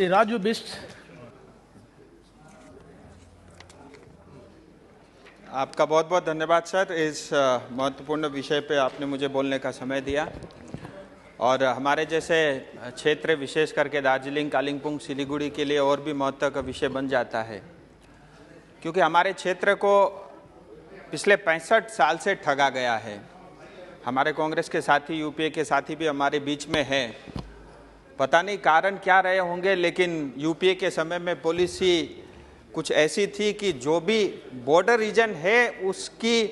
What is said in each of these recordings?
श्री राजू बिस्ट। आपका बहुत बहुत धन्यवाद सर, इस महत्वपूर्ण विषय पे आपने मुझे बोलने का समय दिया। और हमारे जैसे क्षेत्र विशेष करके दार्जिलिंग, कालिम्पोंग, सिलीगुड़ी के लिए और भी महत्व का विषय बन जाता है, क्योंकि हमारे क्षेत्र को पिछले 65 साल से ठगा गया है। हमारे कांग्रेस के साथी, यूपीए के साथी भी हमारे बीच में हैं। पता नहीं कारण क्या रहे होंगे, लेकिन यूपीए के समय में पॉलिसी कुछ ऐसी थी कि जो भी बॉर्डर रीजन है उसकी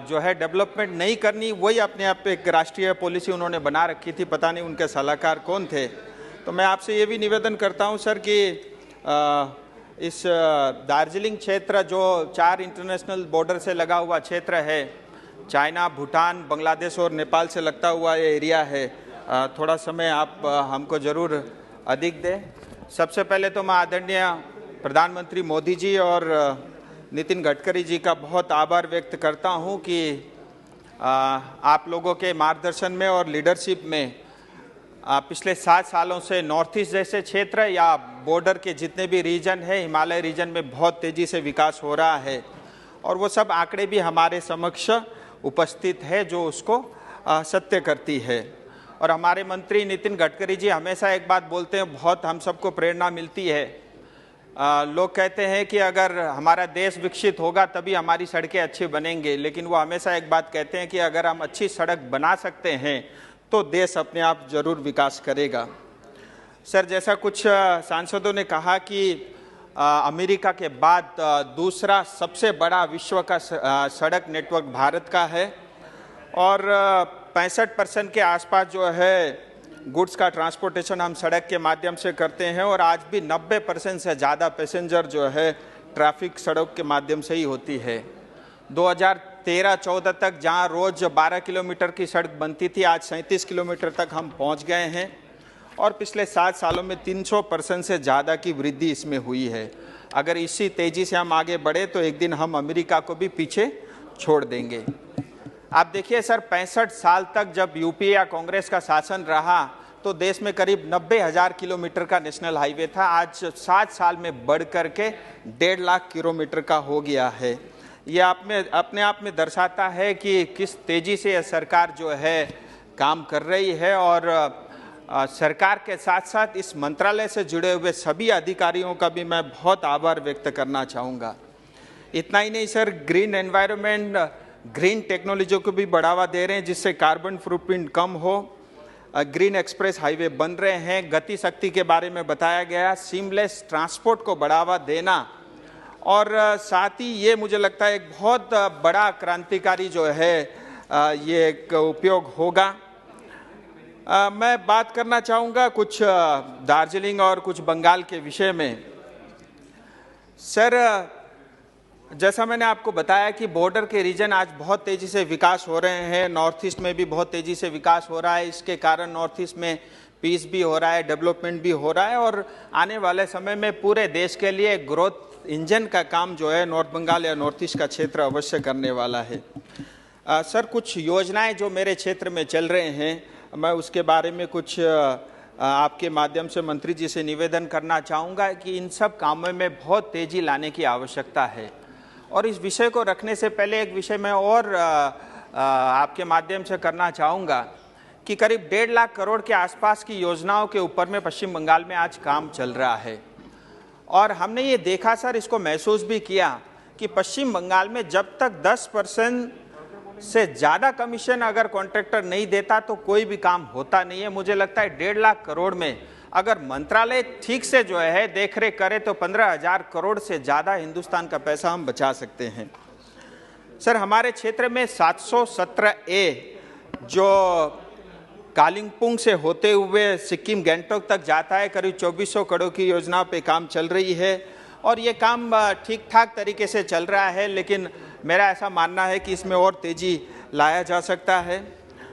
जो है डेवलपमेंट नहीं करनी, वही अपने आप एक राष्ट्रीय पॉलिसी उन्होंने बना रखी थी। पता नहीं उनके सलाहकार कौन थे। तो मैं आपसे ये भी निवेदन करता हूँ सर कि इस दार्जिलिंग क्षेत्र जो 4 इंटरनेशनल बॉर्डर से लगा हुआ क्षेत्र है, चाइना, भूटान, बांग्लादेश और नेपाल से लगता हुआ ये एरिया है, थोड़ा समय आप हमको ज़रूर अधिक दें। सबसे पहले तो मैं आदरणीय प्रधानमंत्री मोदी जी और नितिन गडकरी जी का बहुत आभार व्यक्त करता हूं कि आप लोगों के मार्गदर्शन में और लीडरशिप में पिछले 7 सालों से नॉर्थ ईस्ट जैसे क्षेत्र या बॉर्डर के जितने भी रीजन है, हिमालय रीजन में बहुत तेज़ी से विकास हो रहा है। और वो सब आंकड़े भी हमारे समक्ष उपस्थित है जो उसको सत्य करती है। और हमारे मंत्री नितिन गडकरी जी हमेशा एक बात बोलते हैं, बहुत हम सबको प्रेरणा मिलती है। लोग कहते हैं कि अगर हमारा देश विकसित होगा तभी हमारी सड़कें अच्छी बनेंगे, लेकिन वो हमेशा एक बात कहते हैं कि अगर हम अच्छी सड़क बना सकते हैं तो देश अपने आप जरूर विकास करेगा। सर, जैसा कुछ सांसदों ने कहा कि अमेरिका के बाद दूसरा सबसे बड़ा विश्व का सड़क नेटवर्क भारत का है और 65% के आसपास जो है गुड्स का ट्रांसपोर्टेशन हम सड़क के माध्यम से करते हैं और आज भी 90% से ज़्यादा पैसेंजर जो है ट्रैफिक सड़क के माध्यम से ही होती है। 2013-14 तक जहां रोज़ 12 किलोमीटर की सड़क बनती थी, आज 37 किलोमीटर तक हम पहुंच गए हैं और पिछले 7 सालों में 300% से ज़्यादा की वृद्धि इसमें हुई है। अगर इसी तेज़ी से हम आगे बढ़े तो एक दिन हम अमेरिका को भी पीछे छोड़ देंगे। आप देखिए सर, 65 साल तक जब यूपीए या कांग्रेस का शासन रहा तो देश में करीब 90,000 किलोमीटर का नेशनल हाईवे था। आज 7 साल में बढ़ करके 1.5 लाख किलोमीटर का हो गया है। ये अपने आप में दर्शाता है कि किस तेज़ी से यह सरकार जो है काम कर रही है। और सरकार के साथ साथ इस मंत्रालय से जुड़े हुए सभी अधिकारियों का भी मैं बहुत आभार व्यक्त करना चाहूँगा। इतना ही नहीं sir, green environment, green technology को भी बढ़ावा दे रहे हैं जिससे कार्बन फुटप्रिंट कम हो। ग्रीन एक्सप्रेस हाईवे बन रहे हैं, गति शक्ति के बारे में बताया गया, सीमलेस ट्रांसपोर्ट को बढ़ावा देना और साथ ही ये मुझे लगता है एक बहुत बड़ा क्रांतिकारी जो है ये एक उपयोग होगा। मैं बात करना चाहूँगा कुछ दार्जिलिंग और कुछ बंगाल के विषय में। सर, जैसा मैंने आपको बताया कि बॉर्डर के रीजन आज बहुत तेज़ी से विकास हो रहे हैं, नॉर्थ ईस्ट में भी बहुत तेज़ी से विकास हो रहा है। इसके कारण नॉर्थ ईस्ट में पीस भी हो रहा है, डेवलपमेंट भी हो रहा है और आने वाले समय में पूरे देश के लिए ग्रोथ इंजन का काम जो है नॉर्थ बंगाल या नॉर्थ ईस्ट का क्षेत्र अवश्य करने वाला है। सर, कुछ योजनाएं जो मेरे क्षेत्र में चल रहे हैं, मैं उसके बारे में कुछ आपके माध्यम से मंत्री जी से निवेदन करना चाहूँगा कि इन सब कामों में बहुत तेज़ी लाने की आवश्यकता है। और इस विषय को रखने से पहले एक विषय मैं और आपके माध्यम से करना चाहूँगा कि करीब 1.5 लाख करोड़ के आसपास की योजनाओं के ऊपर में पश्चिम बंगाल में आज काम चल रहा है। और हमने ये देखा सर, इसको महसूस भी किया कि पश्चिम बंगाल में जब तक 10% से ज़्यादा कमीशन अगर कॉन्ट्रैक्टर नहीं देता तो कोई भी काम होता नहीं है। मुझे लगता है 1.5 लाख करोड़ में अगर मंत्रालय ठीक से जो है देख रेख करे तो 15,000 करोड़ से ज़्यादा हिंदुस्तान का पैसा हम बचा सकते हैं। सर, हमारे क्षेत्र में 717A जो कालिम्पोंग से होते हुए सिक्किम गैंगटोक तक जाता है, करीब 2400 करोड़ की योजना पे काम चल रही है और ये काम ठीक ठाक तरीके से चल रहा है, लेकिन मेरा ऐसा मानना है कि इसमें और तेज़ी लाया जा सकता है।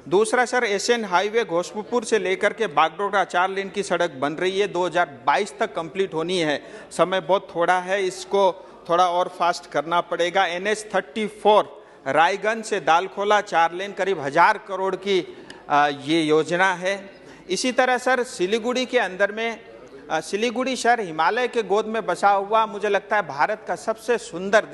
दूसरा सर, एशियन हाईवे घोषपुर से लेकर के बागडोगरा 4 लेन की सड़क बन रही है, 2022 तक कंप्लीट होनी है। समय बहुत थोड़ा है, इसको थोड़ा और फास्ट करना पड़ेगा। NH34 रायगंज से दालखोला 4 लेन करीब 1000 करोड़ की ये योजना है। इसी तरह सर, सिलीगुड़ी के अंदर में सिलीगुड़ी शहर हिमालय के गोद में बसा हुआ मुझे लगता है भारत का सबसे सुंदर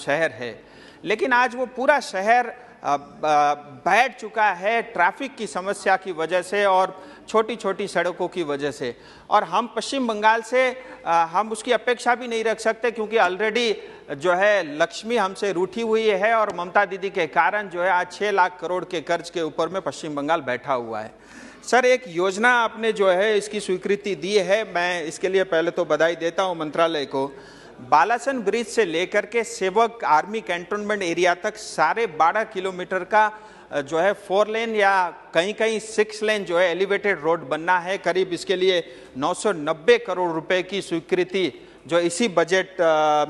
शहर है, लेकिन आज वो पूरा शहर बैठ चुका है ट्रैफिक की समस्या की वजह से और छोटी छोटी सड़कों की वजह से। और हम पश्चिम बंगाल से हम उसकी अपेक्षा भी नहीं रख सकते, क्योंकि ऑलरेडी जो है लक्ष्मी हमसे रूठी हुई है और ममता दीदी के कारण जो है आज 6 लाख करोड़ के कर्ज के ऊपर में पश्चिम बंगाल बैठा हुआ है। सर, एक योजना आपने जो है इसकी स्वीकृति दी है, मैं इसके लिए पहले तो बधाई देता हूँ मंत्रालय को। बालासन ब्रिज से लेकर के सेवक आर्मी कैंटोनमेंट एरिया तक सारे 12 किलोमीटर का जो है 4 लेन या कहीं कहीं 6 लेन जो है एलिवेटेड रोड बनना है। करीब इसके लिए 990 करोड़ रुपए की स्वीकृति जो इसी बजट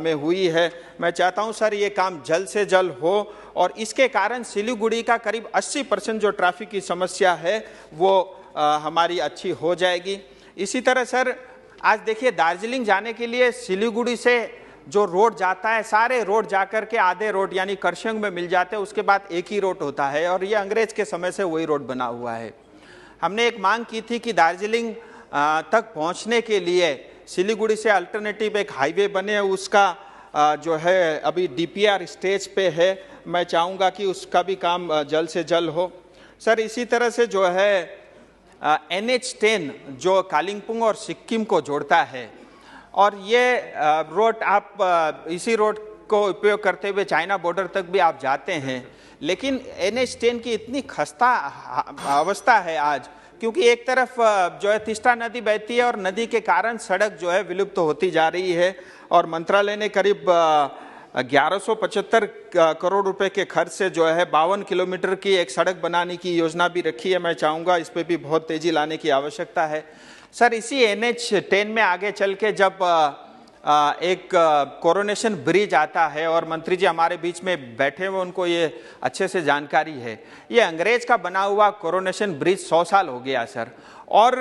में हुई है। मैं चाहता हूं सर ये काम जल्द से जल्द हो और इसके कारण सिलीगुड़ी का करीब 80% जो ट्रैफिक की समस्या है वो हमारी अच्छी हो जाएगी। इसी तरह सर आज देखिए दार्जिलिंग जाने के लिए सिलीगुड़ी से जो रोड जाता है, सारे रोड जाकर के आधे रोड यानी करशंग में मिल जाते हैं, उसके बाद एक ही रोड होता है और ये अंग्रेज के समय से वही रोड बना हुआ है। हमने एक मांग की थी कि दार्जिलिंग तक पहुंचने के लिए सिलीगुड़ी से अल्टरनेटिव एक हाईवे बने, उसका जो है अभी डीपीआर स्टेज पे है। मैं चाहूँगा कि उसका भी काम जल्द से जल्द हो। सर इसी तरह से जो है NH10 जो कालिम्पोंग और सिक्किम को जोड़ता है और ये रोड आप इसी रोड को उपयोग करते हुए चाइना बॉर्डर तक भी आप जाते हैं, लेकिन NH10 की इतनी खस्ता अवस्था है आज, क्योंकि एक तरफ जो है तिस्ता नदी बहती है और नदी के कारण सड़क जो है विलुप्त होती जा रही है और मंत्रालय ने करीब 1175 करोड़ रुपए के खर्च से जो है 52 किलोमीटर की एक सड़क बनाने की योजना भी रखी है। मैं चाहूँगा इस पे भी बहुत तेजी लाने की आवश्यकता है। सर इसी NH10 में आगे चल के जब एक कोरोनेशन ब्रिज आता है और मंत्री जी हमारे बीच में बैठे हुए, उनको ये अच्छे से जानकारी है, ये अंग्रेज का बना हुआ कोरोनेशन ब्रिज 100 साल हो गया सर, और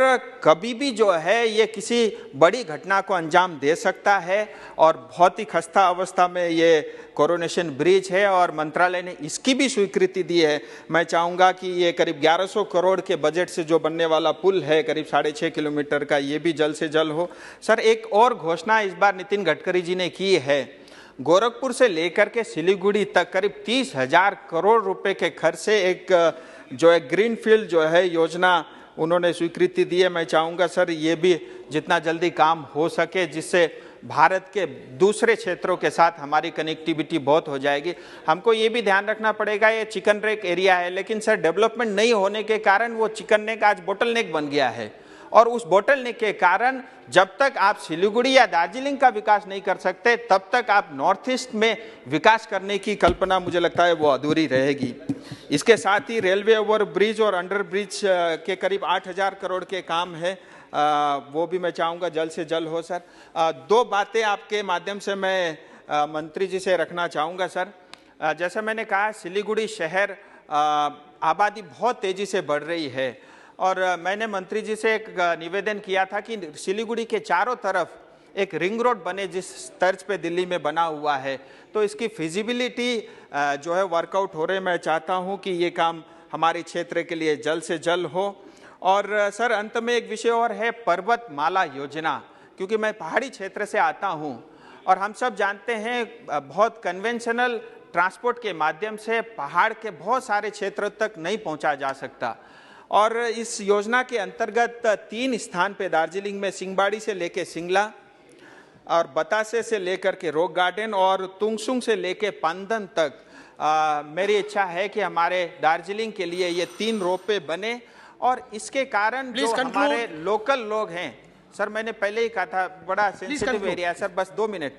कभी भी जो है ये किसी बड़ी घटना को अंजाम दे सकता है और बहुत ही खस्ता अवस्था में ये कोरोनेशन ब्रिज है और मंत्रालय ने इसकी भी स्वीकृति दी है। मैं चाहूँगा कि ये करीब 1100 करोड़ के बजट से जो बनने वाला पुल है करीब 6.5 किलोमीटर का, ये भी जल्द से जल्द हो। सर एक और घोषणा इस बार नितिन गडकरी जी ने की है, गोरखपुर से लेकर के सिलीगुड़ी तक करीब 30,000 करोड़ रुपए के खर्च से एक जो है ग्रीनफील्ड जो है योजना उन्होंने स्वीकृति दी है। मैं चाहूँगा सर ये भी जितना जल्दी काम हो सके, जिससे भारत के दूसरे क्षेत्रों के साथ हमारी कनेक्टिविटी बहुत हो जाएगी। हमको ये भी ध्यान रखना पड़ेगा, ये चिकन नेक एरिया है, लेकिन सर डेवलपमेंट नहीं होने के कारण वो चिकन नेक आज बोटल नेक बन गया है और उस बोटल नेक के कारण जब तक आप सिलीगुड़ी या दार्जिलिंग का विकास नहीं कर सकते तब तक आप नॉर्थ ईस्ट में विकास करने की कल्पना मुझे लगता है वो अधूरी रहेगी। इसके साथ ही रेलवे ओवर ब्रिज और अंडर ब्रिज के करीब 8,000 करोड़ के काम है, वो भी मैं चाहूँगा जल्द से जल्द हो। सर 2 बातें आपके माध्यम से मैं मंत्री जी से रखना चाहूँगा। सर जैसे मैंने कहा सिलीगुड़ी शहर आबादी बहुत तेज़ी से बढ़ रही है और मैंने मंत्री जी से एक निवेदन किया था कि सिलीगुड़ी के चारों तरफ एक रिंग रोड बने जिस तर्ज पे दिल्ली में बना हुआ है, तो इसकी फिजिबिलिटी जो है वर्कआउट हो रहे। मैं चाहता हूं कि ये काम हमारे क्षेत्र के लिए जल्द से जल्द हो। और सर अंत में एक विषय और है पर्वतमाला योजना, क्योंकि मैं पहाड़ी क्षेत्र से आता हूं और हम सब जानते हैं बहुत कन्वेंशनल ट्रांसपोर्ट के माध्यम से पहाड़ के बहुत सारे क्षेत्रों तक नहीं पहुंचा जा सकता और इस योजना के अंतर्गत 3 स्थान पे दार्जिलिंग में सिंहबाड़ी से लेके सिंगला और बतासे से लेकर के रॉक गार्डन और तुंगसुंग से लेके पांदन तक मेरी इच्छा है कि हमारे दार्जिलिंग के लिए ये 3 रोपवे बने और इसके कारण जो हमारे लोकल लोग हैं, सर मैंने पहले ही कहा था बड़ा सेंसिटिव एरिया सर, बस 2 मिनट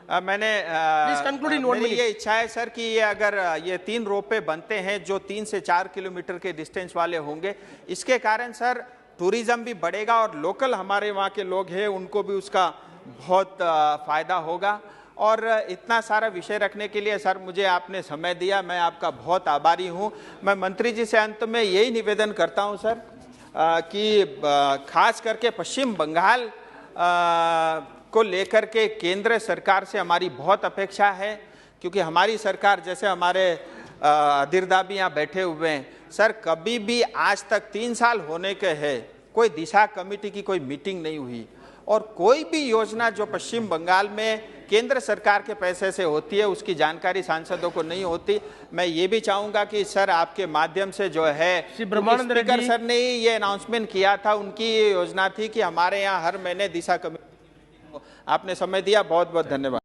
मेरी ये इच्छा है सर कि ये अगर ये 3 रोपवे बनते हैं जो 3 से 4 किलोमीटर के डिस्टेंस वाले होंगे, इसके कारण सर टूरिज्म भी बढ़ेगा और लोकल हमारे वहाँ के लोग हैं उनको भी उसका बहुत फायदा होगा। और इतना सारा विषय रखने के लिए सर मुझे आपने समय दिया, मैं आपका बहुत आभारी हूँ। मैं मंत्री जी से अंत में यही निवेदन करता हूँ सर कि खास करके पश्चिम बंगाल को लेकर के केंद्र सरकार से हमारी बहुत अपेक्षा है, क्योंकि हमारी सरकार जैसे हमारे अधीर दाबी यहाँ बैठे हुए हैं सर, कभी भी आज तक 3 साल होने के हैं कोई दिशा कमेटी की कोई मीटिंग नहीं हुई और कोई भी योजना जो पश्चिम बंगाल में केंद्र सरकार के पैसे से होती है उसकी जानकारी सांसदों को नहीं होती। मैं ये भी चाहूंगा कि सर आपके माध्यम से जो है स्पीकर सर ने ये अनाउंसमेंट किया था, उनकी ये योजना थी कि हमारे यहाँ हर महीने दिशा कमेटी। आपने समय दिया, बहुत बहुत धन्यवाद।